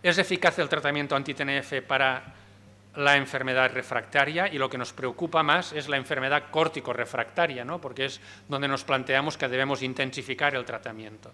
¿Es eficaz el tratamiento anti-TNF para la enfermedad refractaria? Y lo que nos preocupa más es la enfermedad córtico-refractaria, ¿no? Porque es donde nos planteamos que debemos intensificar el tratamiento.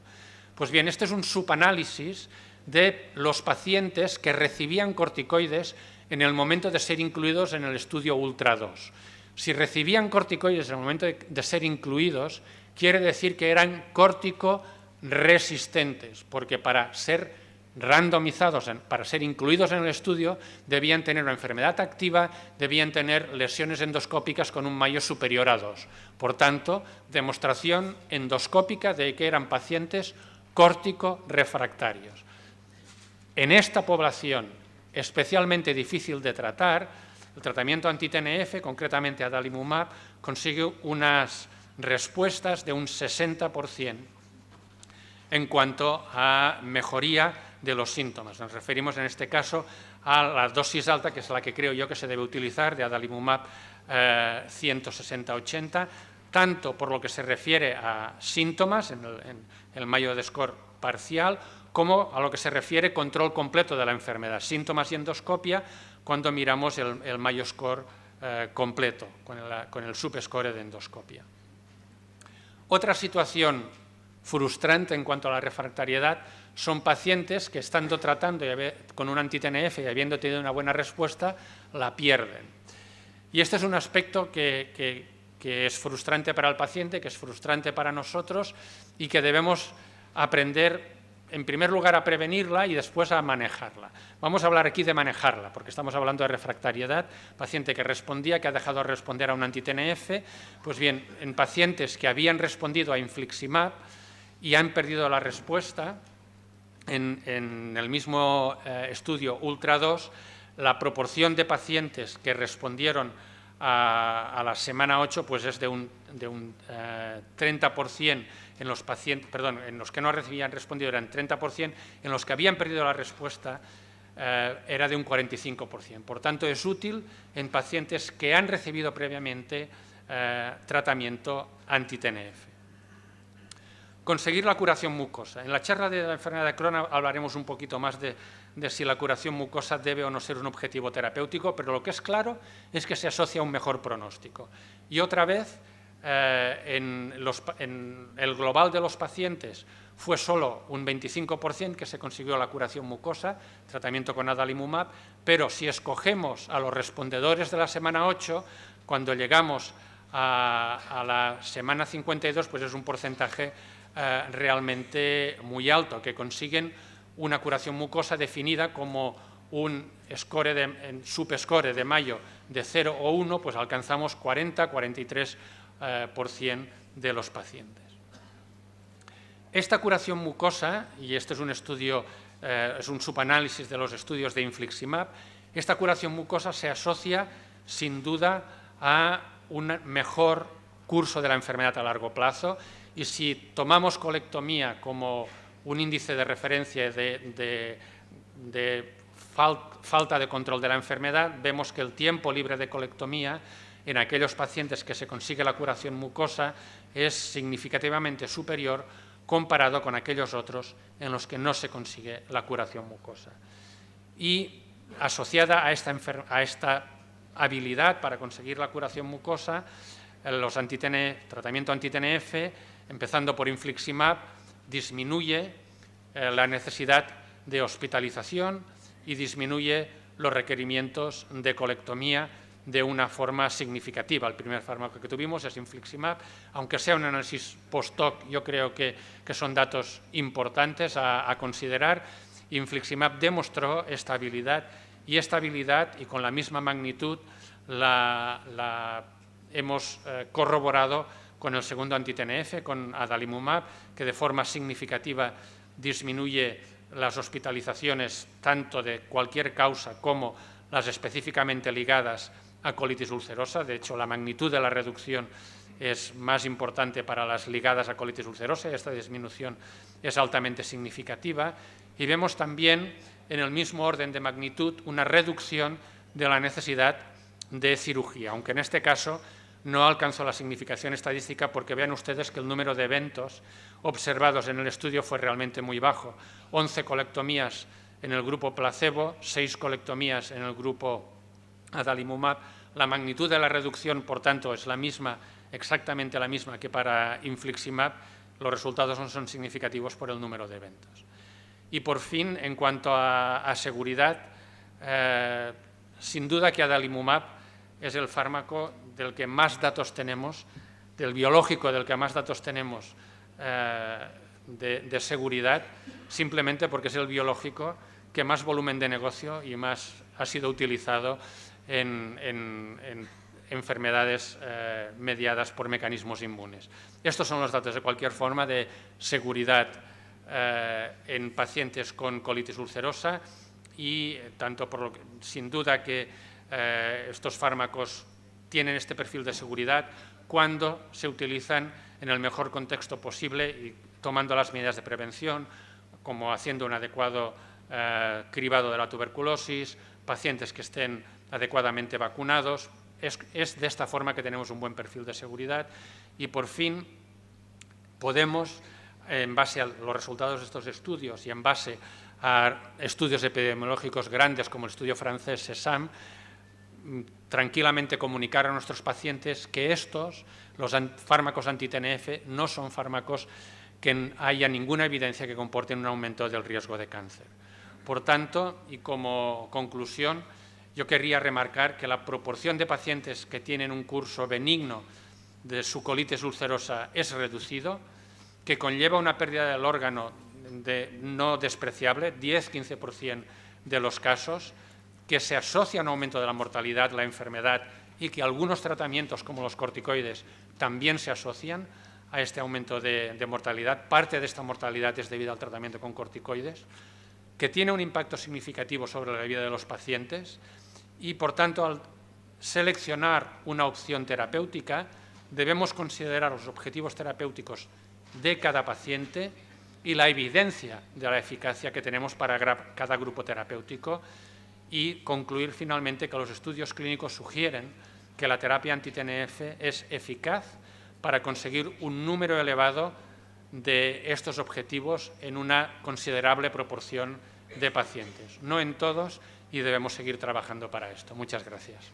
Pues bien, este es un subanálisis de los pacientes que recibían corticoides en el momento de ser incluidos en el estudio Ultra 2. Si recibían corticoides en el momento de ser incluidos, quiere decir que eran córtico-resistentes, porque para ser randomizados, para ser incluidos en el estudio, debían tener una enfermedad activa, debían tener lesiones endoscópicas con un mayo superior a 2. Por tanto, demostración endoscópica de que eran pacientes córtico-refractarios. En esta población especialmente difícil de tratar, el tratamiento anti-TNF, concretamente adalimumab, consigue unas respuestas de un 60% en cuanto a mejoría de los síntomas. Nos referimos en este caso a la dosis alta, que es la que creo yo que se debe utilizar, de adalimumab 160-80, tanto por lo que se refiere a síntomas en el Mayo Score parcial, como a lo que se refiere control completo de la enfermedad, síntomas y endoscopia, cuando miramos el Mayo Score completo, con el subscore de endoscopia. Otra situación frustrante en cuanto a la refractariedad son pacientes que, estando tratando con un anti-TNF y habiendo tenido una buena respuesta, la pierden. Y este es un aspecto que es frustrante para el paciente, que es frustrante para nosotros y que debemos aprender, en primer lugar, a prevenirla y después a manejarla. Vamos a hablar aquí de manejarla, porque estamos hablando de refractariedad, paciente que respondía, que ha dejado de responder a un anti-TNF. Pues bien, en pacientes que habían respondido a infliximab y han perdido la respuesta, en el mismo estudio Ultra 2, la proporción de pacientes que respondieron a la semana 8 pues es de un 30%. En los pacientes, perdón, en los que no habían respondido eran 30%, en los que habían perdido la respuesta era de un 45%. Por tanto, es útil en pacientes que han recibido previamente tratamiento anti-TNF. Conseguir la curación mucosa. En la charla de la enfermedad de Crohn hablaremos un poquito más de si la curación mucosa debe o no ser un objetivo terapéutico, pero lo que es claro es que se asocia a un mejor pronóstico. Y otra vez, en el global de los pacientes fue solo un 25% que se consiguió la curación mucosa, tratamiento con adalimumab, pero si escogemos a los respondedores de la semana 8, cuando llegamos a la semana 52, pues es un porcentaje realmente muy alto, que consiguen una curación mucosa definida como un subscore de Mayo de 0 o 1, pues alcanzamos 40-43% de los pacientes. Esta curación mucosa, y este es un estudio, es un subanálisis de los estudios de infliximab, esta curación mucosa se asocia sin duda a un mejor curso de la enfermedad a largo plazo, y si tomamos colectomía como un índice de referencia de falta de control de la enfermedad, vemos que el tiempo libre de colectomía en aquellos pacientes que se consigue la curación mucosa es significativamente superior comparado con aquellos otros en los que no se consigue la curación mucosa. Y asociada a esta habilidad para conseguir la curación mucosa, los tratamiento anti-TNF, empezando por infliximab, disminuye la necesidad de hospitalización y disminuye los requerimientos de colectomía de una forma significativa. El primer fármaco que tuvimos es infliximab, aunque sea un análisis post-hoc, yo creo que son datos importantes a considerar. Infliximab demostró estabilidad y con la misma magnitud la hemos corroborado con el segundo anti-TNF, con adalimumab, que de forma significativa disminuye las hospitalizaciones tanto de cualquier causa como las específicamente ligadas a colitis ulcerosa. De hecho, la magnitud de la reducción es más importante para las ligadas a colitis ulcerosa y esta disminución es altamente significativa. Y vemos también, en el mismo orden de magnitud, una reducción de la necesidad de cirugía, aunque en este caso no alcanzó la significación estadística, porque vean ustedes que el número de eventos observados en el estudio fue realmente muy bajo. 11 colectomías en el grupo placebo, 6 colectomías en el grupo adalimumab. La magnitud de la reducción, por tanto, es la misma, exactamente la misma que para infliximab. Los resultados no son significativos por el número de eventos. Y, por fin, en cuanto a seguridad, sin duda que adalimumab es el fármaco del que más datos tenemos, del biológico del que más datos tenemos de seguridad, simplemente porque es el biológico que más volumen de negocio y más ha sido utilizado en enfermedades mediadas por mecanismos inmunes. Estos son los datos, de cualquier forma, de seguridad en pacientes con colitis ulcerosa y tanto por lo que, sin duda que estos fármacos tienen este perfil de seguridad cuando se utilizan en el mejor contexto posible y tomando las medidas de prevención, como haciendo un adecuado cribado de la tuberculosis, pacientes que estén adecuadamente vacunados. Es de esta forma que tenemos un buen perfil de seguridad y, por fin, podemos, en base a los resultados de estos estudios y en base a estudios epidemiológicos grandes como el estudio francés SESAM, tranquilamente comunicar a nuestros pacientes que estos, los fármacos anti-TNF, no son fármacos que haya ninguna evidencia que comporten un aumento del riesgo de cáncer. Por tanto, y como conclusión, yo querría remarcar que la proporción de pacientes que tienen un curso benigno de su colitis ulcerosa es reducido, que conlleva una pérdida del órgano no despreciable, 10-15% de los casos, que se asocia a un aumento de la mortalidad, la enfermedad, y que algunos tratamientos, como los corticoides, también se asocian a este aumento de mortalidad. Parte de esta mortalidad es debida al tratamiento con corticoides, que tiene un impacto significativo sobre la vida de los pacientes y, por tanto, al seleccionar una opción terapéutica, debemos considerar los objetivos terapéuticos de cada paciente y la evidencia de la eficacia que tenemos para cada grupo terapéutico y concluir finalmente que los estudios clínicos sugieren que la terapia anti-TNF es eficaz para conseguir un número elevado de estos objetivos en una considerable proporción de pacientes. No en todos, y debemos seguir trabajando para esto. Muchas gracias.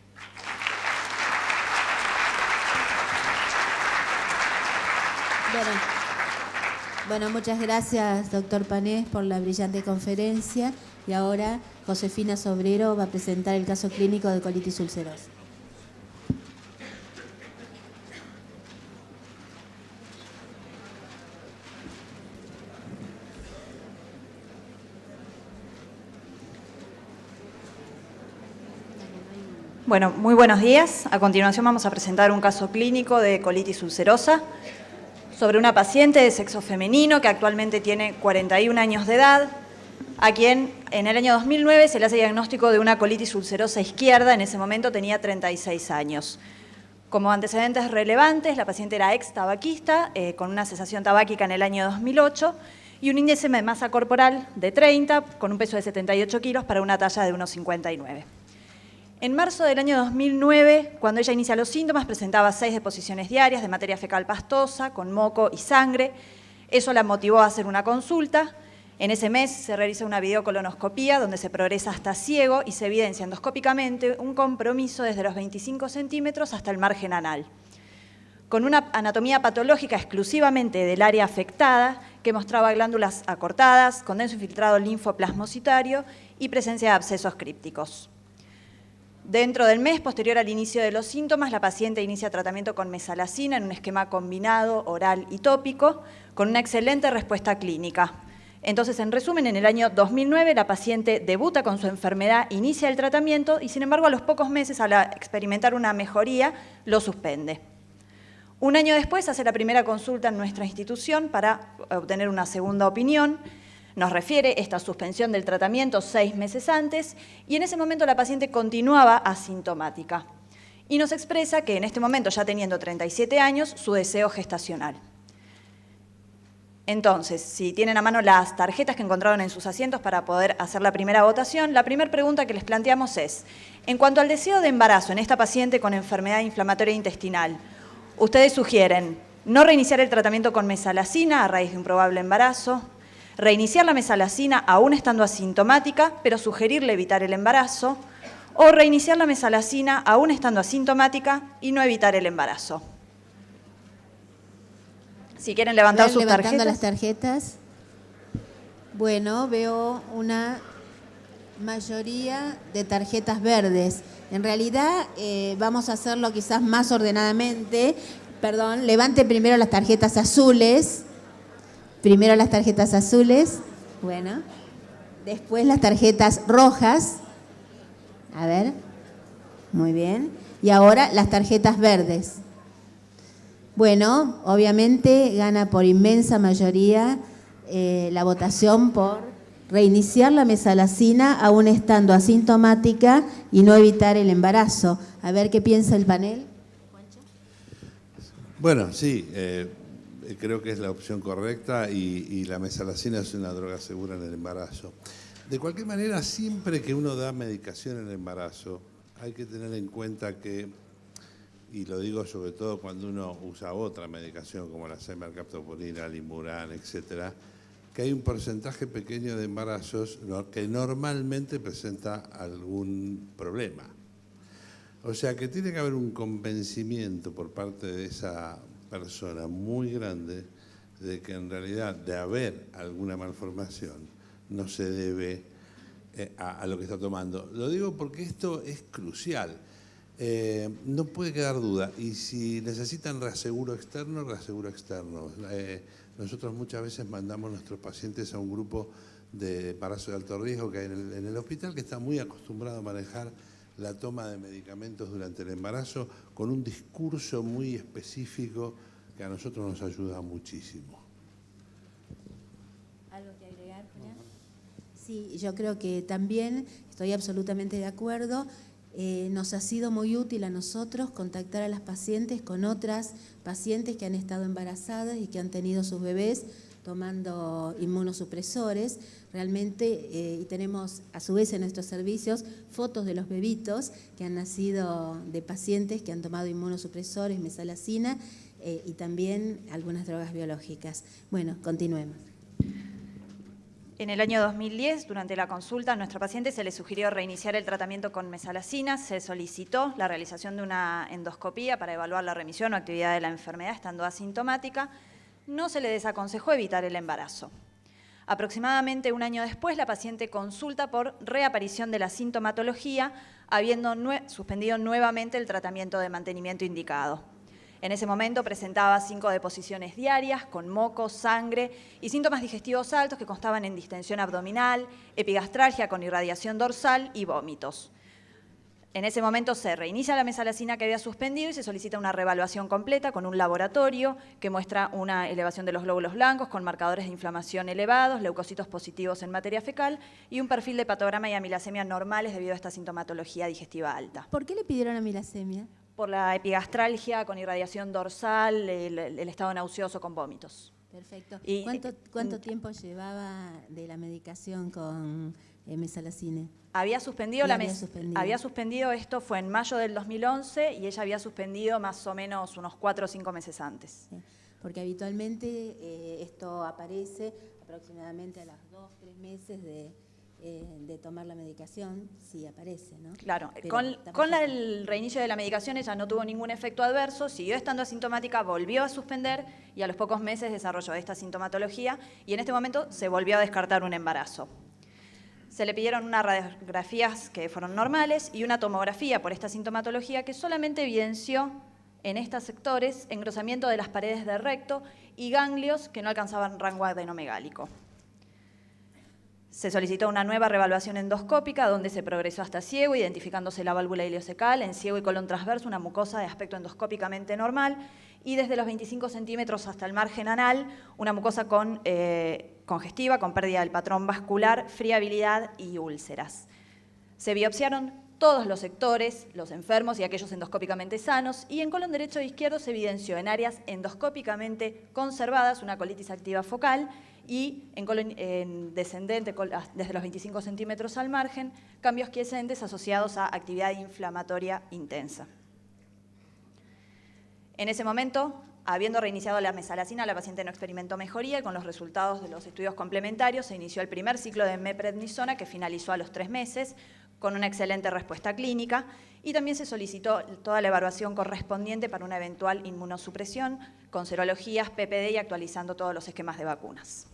Bueno, muchas gracias, doctor Panés, por la brillante conferencia. Y ahora Josefina Sobrero va a presentar el caso clínico de colitis ulcerosa. Bueno, muy buenos días. A continuación vamos a presentar un caso clínico de colitis ulcerosa sobre una paciente de sexo femenino que actualmente tiene 41 años de edad, a quien en el año 2009 se le hace diagnóstico de una colitis ulcerosa izquierda. En ese momento tenía 36 años. Como antecedentes relevantes, la paciente era ex tabaquista, con una cesación tabáquica en el año 2008 y un índice de masa corporal de 30, con un peso de 78 kilos para una talla de 1,59. En marzo del año 2009, cuando ella inicia los síntomas, presentaba 6 deposiciones diarias de materia fecal pastosa, con moco y sangre. Eso la motivó a hacer una consulta. En ese mes se realiza una videocolonoscopía donde se progresa hasta ciego y se evidencia endoscópicamente un compromiso desde los 25 centímetros hasta el margen anal, con una anatomía patológica exclusivamente del área afectada que mostraba glándulas acortadas, condenso infiltrado linfoplasmocitario y presencia de abscesos crípticos. Dentro del mes posterior al inicio de los síntomas, la paciente inicia tratamiento con mesalazina en un esquema combinado oral y tópico, con una excelente respuesta clínica. Entonces, en resumen, en el año 2009 la paciente debuta con su enfermedad, inicia el tratamiento y, sin embargo, a los pocos meses, al experimentar una mejoría, lo suspende. Un año después hace la primera consulta en nuestra institución para obtener una segunda opinión. Nos refiere esta suspensión del tratamiento 6 meses antes y en ese momento la paciente continuaba asintomática y nos expresa que en este momento, ya teniendo 37 años, su deseo gestacional. Entonces, si tienen a mano las tarjetas que encontraron en sus asientos para poder hacer la primera votación, la primera pregunta que les planteamos es, en cuanto al deseo de embarazo en esta paciente con enfermedad inflamatoria intestinal, ustedes sugieren no reiniciar el tratamiento con mesalazina a raíz de un probable embarazo, reiniciar la mesalazina aún estando asintomática, pero sugerirle evitar el embarazo, o reiniciar la mesalazina aún estando asintomática y no evitar el embarazo. Si quieren levantar sus levantando tarjetas. las tarjetas. Bueno, veo una mayoría de tarjetas verdes. En realidad vamos a hacerlo quizás más ordenadamente. Perdón, levante primero las tarjetas azules. Primero las tarjetas azules. Bueno. Después las tarjetas rojas. A ver. Muy bien. Y ahora las tarjetas verdes. Bueno, obviamente gana por inmensa mayoría la votación por reiniciar la mesalazina aún estando asintomática y no evitar el embarazo. A ver qué piensa el panel. Bueno, sí, creo que es la opción correcta y la mesalazina es una droga segura en el embarazo. De cualquier manera, siempre que uno da medicación en el embarazo, hay que tener en cuenta que, y lo digo sobre todo cuando uno usa otra medicación como la semercaptoprina, Limuran, etcétera, que hay un porcentaje pequeño de embarazos que normalmente presenta algún problema. O sea que tiene que haber un convencimiento por parte de esa persona muy grande de que en realidad de haber alguna malformación no se debe a lo que está tomando. Lo digo porque esto es crucial. No puede quedar duda. Y si necesitan reaseguro externo, reaseguro externo. Nosotros muchas veces mandamos a nuestros pacientes a un grupo de embarazo de alto riesgo que hay en el hospital que está muy acostumbrado a manejar la toma de medicamentos durante el embarazo con un discurso muy específico que a nosotros nos ayuda muchísimo. ¿Algo que agregar, Julia? Sí, yo creo que también estoy absolutamente de acuerdo. Nos ha sido muy útil a nosotros contactar a las pacientes con otras pacientes que han estado embarazadas y que han tenido sus bebés tomando inmunosupresores. Realmente, y tenemos a su vez en nuestros servicios fotos de los bebitos que han nacido de pacientes que han tomado inmunosupresores, mesalazina y también algunas drogas biológicas. Bueno, continuemos. En el año 2010, durante la consulta, a nuestra paciente se le sugirió reiniciar el tratamiento con mesalazina. Se solicitó la realización de una endoscopía para evaluar la remisión o actividad de la enfermedad estando asintomática. No se le desaconsejó evitar el embarazo. Aproximadamente un año después, la paciente consulta por reaparición de la sintomatología, habiendo suspendido nuevamente el tratamiento de mantenimiento indicado. En ese momento presentaba 5 deposiciones diarias con moco, sangre y síntomas digestivos altos que constaban en distensión abdominal, epigastralgia con irradiación dorsal y vómitos. En ese momento se reinicia la mesalazina que había suspendido y se solicita una reevaluación completa con un laboratorio que muestra una elevación de los glóbulos blancos con marcadores de inflamación elevados, leucocitos positivos en materia fecal y un perfil de patograma y amilasemia normales debido a esta sintomatología digestiva alta. ¿Por qué le pidieron amilasemia? Por la epigastralgia con irradiación dorsal, el estado nauseoso con vómitos. Perfecto. Y, ¿Cuánto tiempo llevaba de la medicación con mesalazina? Había suspendido, había suspendido, esto fue en mayo del 2011 y ella había suspendido más o menos unos 4 o 5 meses antes. Sí, porque habitualmente esto aparece aproximadamente a los 2 o 3 meses de tomar la medicación, sí aparece, ¿no? Claro, con el reinicio de la medicación ella no tuvo ningún efecto adverso, siguió estando asintomática, volvió a suspender y a los pocos meses desarrolló esta sintomatología y en este momento se volvió a descartar un embarazo. Se le pidieron unas radiografías que fueron normales y una tomografía por esta sintomatología que solamente evidenció en estos sectores engrosamiento de las paredes del recto y ganglios que no alcanzaban rango adenomegálico. Se solicitó una nueva reevaluación endoscópica donde se progresó hasta ciego, identificándose la válvula ileocecal, en ciego y colon transverso, una mucosa de aspecto endoscópicamente normal, y desde los 25 centímetros hasta el margen anal, una mucosa congestiva, con pérdida del patrón vascular, friabilidad y úlceras. Se biopsiaron todos los sectores, los enfermos y aquellos endoscópicamente sanos, y en colon derecho e izquierdo se evidenció en áreas endoscópicamente conservadas una colitis activa focal, y en colon descendente, desde los 25 centímetros al margen, cambios quiescentes asociados a actividad inflamatoria intensa. En ese momento Habiendo reiniciado la mesalazina, la paciente no experimentó mejoría y con los resultados de los estudios complementarios se inició el primer ciclo de meprednisona que finalizó a los 3 meses con una excelente respuesta clínica y también se solicitó toda la evaluación correspondiente para una eventual inmunosupresión con serologías, PPD y actualizando todos los esquemas de vacunas.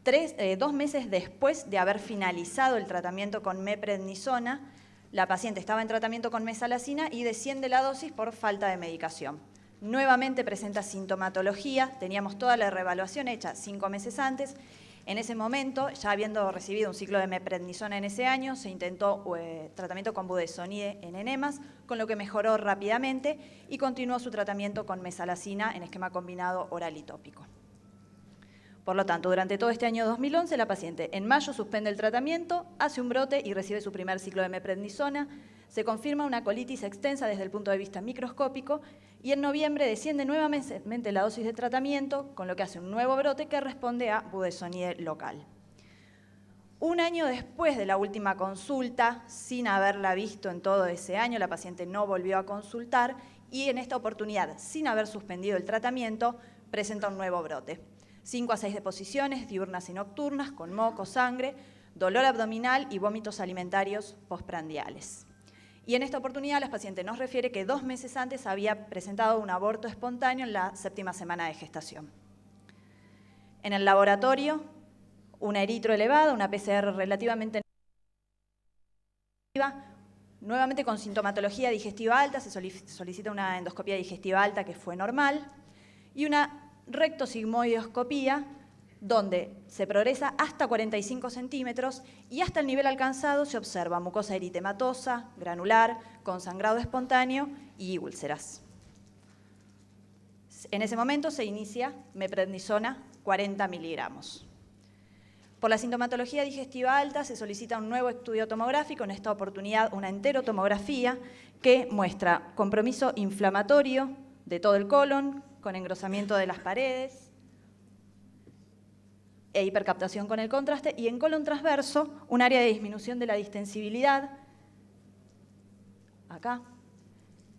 2 meses después de haber finalizado el tratamiento con meprednisona, la paciente estaba en tratamiento con mesalazina y desciende la dosis por falta de medicación. Nuevamente presenta sintomatología, teníamos toda la reevaluación hecha 5 meses antes. En ese momento, ya habiendo recibido un ciclo de meprednisona en ese año, se intentó tratamiento con budesonide en enemas, con lo que mejoró rápidamente y continuó su tratamiento con mesalazina en esquema combinado oral y tópico. Por lo tanto, durante todo este año 2011, la paciente en mayo suspende el tratamiento, hace un brote y recibe su primer ciclo de meprednisona, se confirma una colitis extensa desde el punto de vista microscópico y en noviembre desciende nuevamente la dosis de tratamiento, con lo que hace un nuevo brote que responde a budesonide local. Un año después de la última consulta, sin haberla visto en todo ese año, la paciente no volvió a consultar y en esta oportunidad, sin haber suspendido el tratamiento, presenta un nuevo brote. 5 a 6 deposiciones diurnas y nocturnas con moco, sangre, dolor abdominal y vómitos alimentarios postprandiales. Y en esta oportunidad la paciente nos refiere que 2 meses antes había presentado un aborto espontáneo en la 7ª semana de gestación. En el laboratorio, una eritro elevada, una PCR relativamente negativa, nuevamente con sintomatología digestiva alta, se solicita una endoscopia digestiva alta que fue normal, y una rectosigmoidoscopía donde se progresa hasta 45 centímetros y hasta el nivel alcanzado se observa mucosa eritematosa, granular, con sangrado espontáneo y úlceras. En ese momento se inicia meprednisona 40 miligramos. Por la sintomatología digestiva alta se solicita un nuevo estudio tomográfico, en esta oportunidad una enterotomografía que muestra compromiso inflamatorio de todo el colon, con engrosamiento de las paredes e hipercaptación con el contraste, y en colon transverso un área de disminución de la distensibilidad, acá.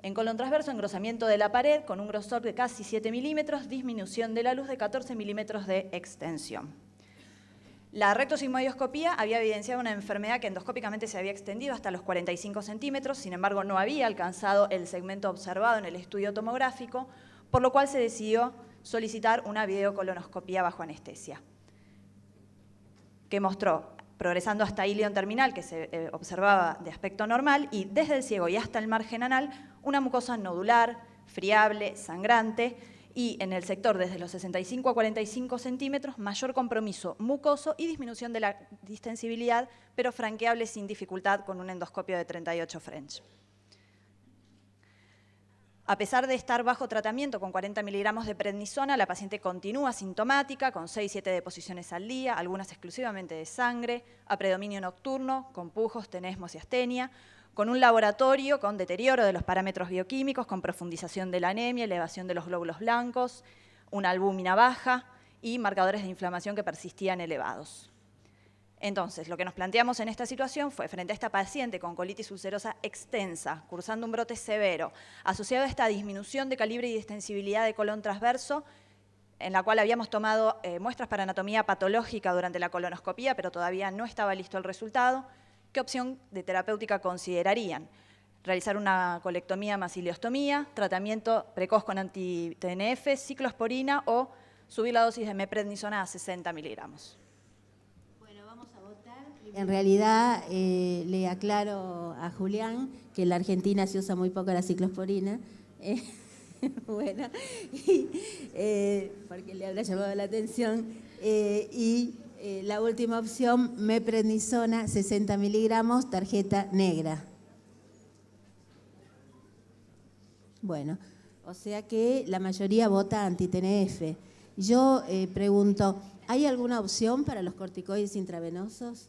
En colon transverso, engrosamiento de la pared con un grosor de casi 7 milímetros, disminución de la luz de 14 milímetros de extensión. La rectosigmoidoscopía había evidenciado una enfermedad que endoscópicamente se había extendido hasta los 45 centímetros, sin embargo no había alcanzado el segmento observado en el estudio tomográfico, por lo cual se decidió solicitar una videocolonoscopía bajo anestesia, que mostró, progresando hasta ilion terminal, que se observaba de aspecto normal, y desde el ciego y hasta el margen anal, una mucosa nodular, friable, sangrante, y en el sector desde los 65 a 45 centímetros, mayor compromiso mucoso y disminución de la distensibilidad, pero franqueable sin dificultad con un endoscopio de 38 French. A pesar de estar bajo tratamiento con 40 miligramos de prednisona, la paciente continúa sintomática, con 6-7 deposiciones al día, algunas exclusivamente de sangre, a predominio nocturno, con pujos, tenesmos y astenia, con un laboratorio con deterioro de los parámetros bioquímicos, con profundización de la anemia, elevación de los glóbulos blancos, una albúmina baja y marcadores de inflamación que persistían elevados. Entonces, lo que nos planteamos en esta situación fue, frente a esta paciente con colitis ulcerosa extensa, cursando un brote severo, asociado a esta disminución de calibre y distensibilidad de colon transverso, en la cual habíamos tomado muestras para anatomía patológica durante la colonoscopía, pero todavía no estaba listo el resultado, ¿qué opción de terapéutica considerarían? Realizar una colectomía más ileostomía, tratamiento precoz con anti-TNF, ciclosporina o subir la dosis de meprednisona a 60 miligramos. En realidad, le aclaro a Julián que en la Argentina se usa muy poco la ciclosporina, bueno, porque le habrá llamado la atención, la última opción, meprednisona, 60 miligramos, tarjeta negra. Bueno, o sea que la mayoría vota anti-TNF. Yo pregunto, ¿hay alguna opción para los corticoides intravenosos?